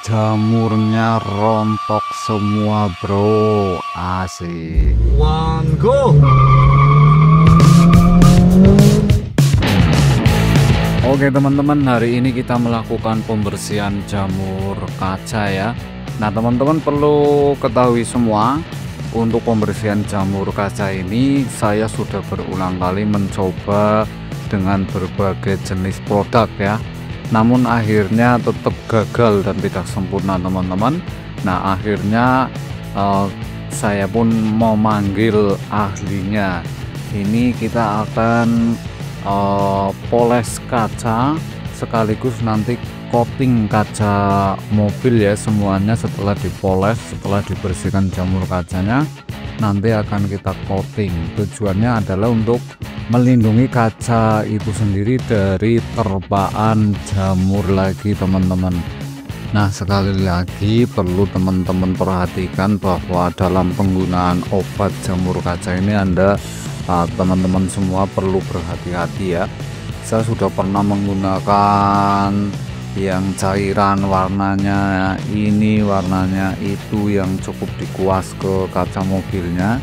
Jamurnya rontok semua bro, asik. One go. Oke teman-teman, hari ini kita melakukan pembersihan jamur kaca ya. Nah teman-teman perlu ketahui semua, untuk pembersihan jamur kaca ini saya sudah berulang kali mencoba dengan berbagai jenis produk ya, namun akhirnya tetap gagal dan tidak sempurna teman-teman. Nah akhirnya saya pun mau manggil ahlinya. Ini kita akan poles kaca sekaligus nanti coating kaca mobil ya semuanya. Setelah dipoles, setelah dibersihkan jamur kacanya, nanti akan kita coating. Tujuannya adalah untuk melindungi kaca itu sendiri dari terpaan jamur lagi teman-teman. Nah sekali lagi perlu teman-teman perhatikan bahwa dalam penggunaan obat jamur kaca ini teman-teman semua perlu berhati-hati ya. Saya sudah pernah menggunakan yang cairan warnanya ini, warnanya itu, yang cukup dikuas ke kaca mobilnya.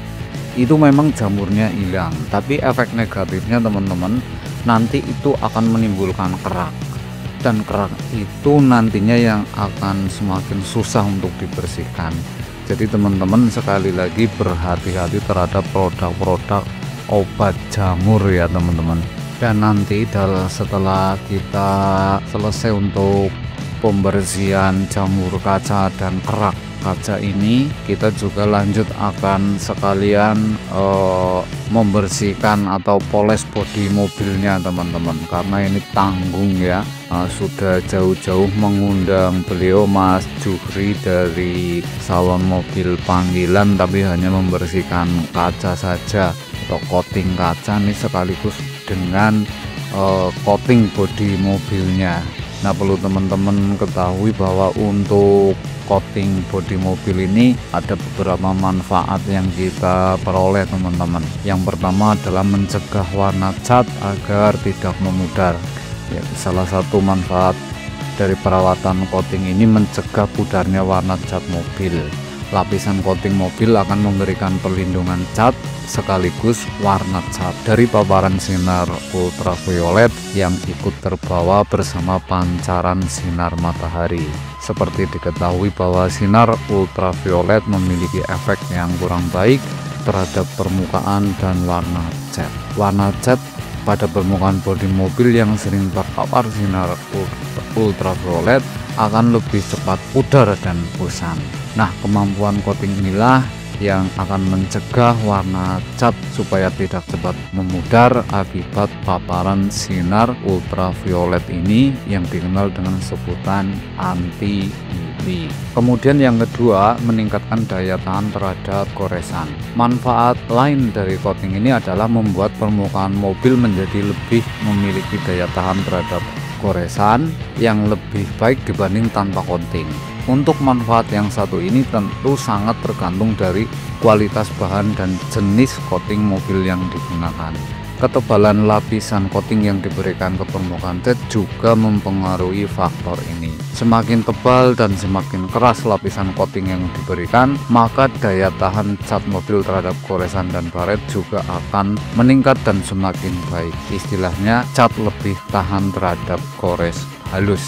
Itu memang jamurnya hilang, tapi efek negatifnya teman-teman, nanti itu akan menimbulkan kerak, dan kerak itu nantinya yang akan semakin susah untuk dibersihkan. Jadi teman-teman sekali lagi berhati-hati terhadap produk-produk obat jamur ya teman-teman. Dan nanti setelah kita selesai untuk pembersihan jamur kaca dan kerak kaca ini, kita juga lanjut akan sekalian membersihkan atau poles bodi mobilnya teman-teman, karena ini tanggung ya. Sudah jauh-jauh mengundang beliau Mas Juhri dari salon mobil panggilan, tapi hanya membersihkan kaca saja atau coating kaca nih, sekaligus dengan coating bodi mobilnya. Nah perlu teman-teman ketahui bahwa untuk coating bodi mobil ini ada beberapa manfaat yang kita peroleh teman-teman. Yang pertama adalah mencegah warna cat agar tidak memudar ya. Salah satu manfaat dari perawatan coating ini mencegah pudarnya warna cat mobil. Lapisan coating mobil akan memberikan perlindungan cat sekaligus warna cat dari paparan sinar ultraviolet yang ikut terbawa bersama pancaran sinar matahari. Seperti diketahui bahwa sinar ultraviolet memiliki efek yang kurang baik terhadap permukaan dan warna cat. Warna cat pada permukaan bodi mobil yang sering terpapar sinar ultraviolet akan lebih cepat pudar dan bosan. Nah kemampuan coating inilah yang akan mencegah warna cat supaya tidak cepat memudar akibat paparan sinar ultraviolet ini yang dikenal dengan sebutan anti UV. Kemudian yang kedua, meningkatkan daya tahan terhadap goresan. Manfaat lain dari coating ini adalah membuat permukaan mobil menjadi lebih memiliki daya tahan terhadap goresan yang lebih baik dibanding tanpa coating. Untuk manfaat yang satu ini tentu sangat tergantung dari kualitas bahan dan jenis coating mobil yang digunakan. Ketebalan lapisan coating yang diberikan ke permukaan cat juga mempengaruhi faktor ini. Semakin tebal dan semakin keras lapisan coating yang diberikan, maka daya tahan cat mobil terhadap goresan dan baret juga akan meningkat dan semakin baik. Istilahnya cat lebih tahan terhadap gores halus.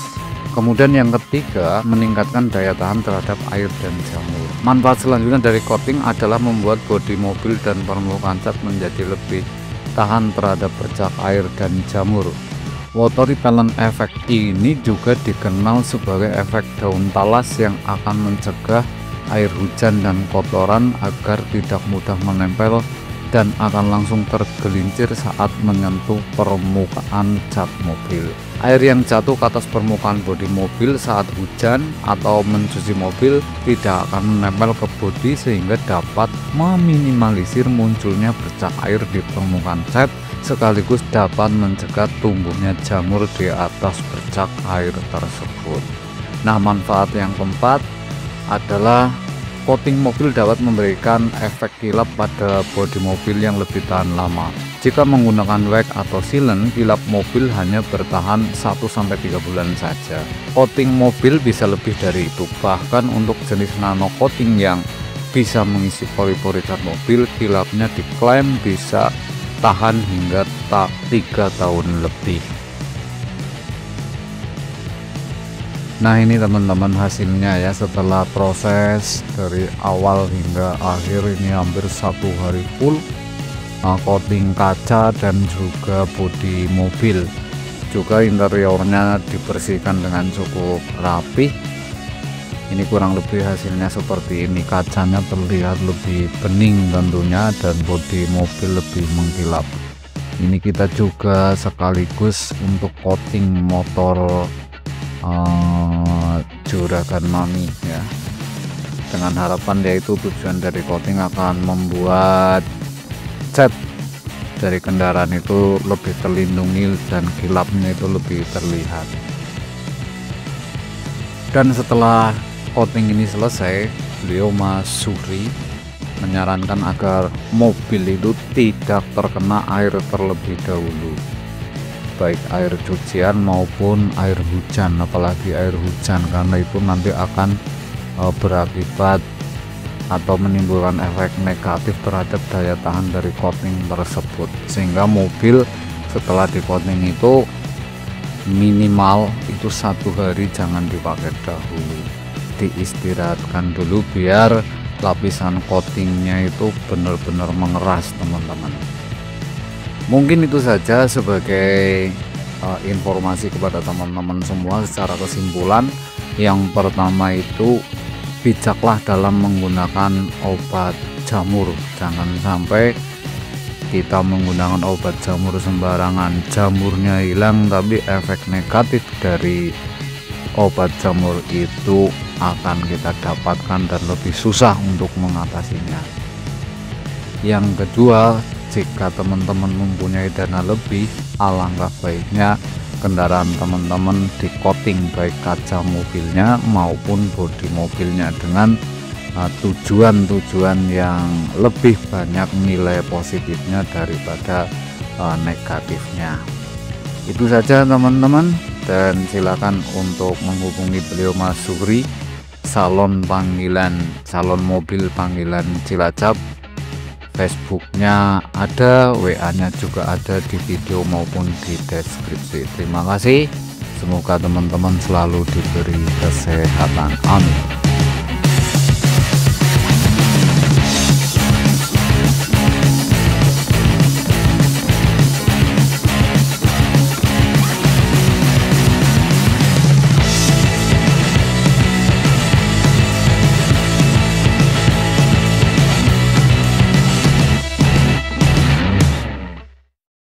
Kemudian yang ketiga, meningkatkan daya tahan terhadap air dan jamur. Manfaat selanjutnya dari coating adalah membuat bodi mobil dan permukaan cat menjadi lebih tahan terhadap bercak air dan jamur. Water repellent effect ini juga dikenal sebagai efek daun talas yang akan mencegah air hujan dan kotoran agar tidak mudah menempel dan akan langsung tergelincir saat menyentuh permukaan cat mobil. Air yang jatuh ke atas permukaan bodi mobil saat hujan atau mencuci mobil tidak akan menempel ke bodi, sehingga dapat meminimalisir munculnya bercak air di permukaan cat, sekaligus dapat mencegah tumbuhnya jamur di atas bercak air tersebut. Nah manfaat yang keempat adalah coating mobil dapat memberikan efek kilap pada bodi mobil yang lebih tahan lama. Jika menggunakan wax atau sealant, kilap mobil hanya bertahan 1-3 bulan saja. Coating mobil bisa lebih dari itu. Bahkan untuk jenis nano coating yang bisa mengisi pori-pori cat mobil, kilapnya diklaim bisa tahan hingga 3 tahun lebih. Nah, ini teman-teman hasilnya ya, setelah proses dari awal hingga akhir ini hampir 1 hari full coating kaca dan juga bodi mobil. Juga interiornya dibersihkan dengan cukup rapi. Ini kurang lebih hasilnya seperti ini. Kacanya terlihat lebih bening tentunya, dan bodi mobil lebih mengkilap. Ini kita juga sekaligus untuk coating motor Juragan Mami ya, dengan harapan yaitu tujuan dari coating akan membuat cat dari kendaraan itu lebih terlindungi dan kilapnya itu lebih terlihat. Dan setelah coating ini selesai, beliau Mas Zuhri menyarankan agar mobil itu tidak terkena air terlebih dahulu, baik air cucian maupun air hujan, apalagi air hujan, karena itu nanti akan berakibat atau menimbulkan efek negatif terhadap daya tahan dari coating tersebut, sehingga mobil setelah di coating itu minimal itu 1 hari jangan dipakai dahulu, diistirahatkan dulu biar lapisan coatingnya itu benar-benar mengeras teman-teman. Mungkin itu saja sebagai informasi kepada teman-teman semua. Secara kesimpulan, yang pertama itu bijaklah dalam menggunakan obat jamur. Jangan sampai kita menggunakan obat jamur sembarangan, jamurnya hilang tapi efek negatif dari obat jamur itu akan kita dapatkan dan lebih susah untuk mengatasinya. Yang kedua, jika teman-teman mempunyai dana lebih, alangkah baiknya kendaraan teman-teman di coating baik kaca mobilnya maupun bodi mobilnya dengan tujuan-tujuan yang lebih banyak nilai positifnya daripada negatifnya. Itu saja teman-teman, dan silakan untuk menghubungi beliau Mas Zuhri, salon mobil panggilan Cilacap. Facebooknya ada, WA-nya juga ada di video maupun di deskripsi. Terima kasih, semoga teman-teman selalu diberi kesehatan, amin.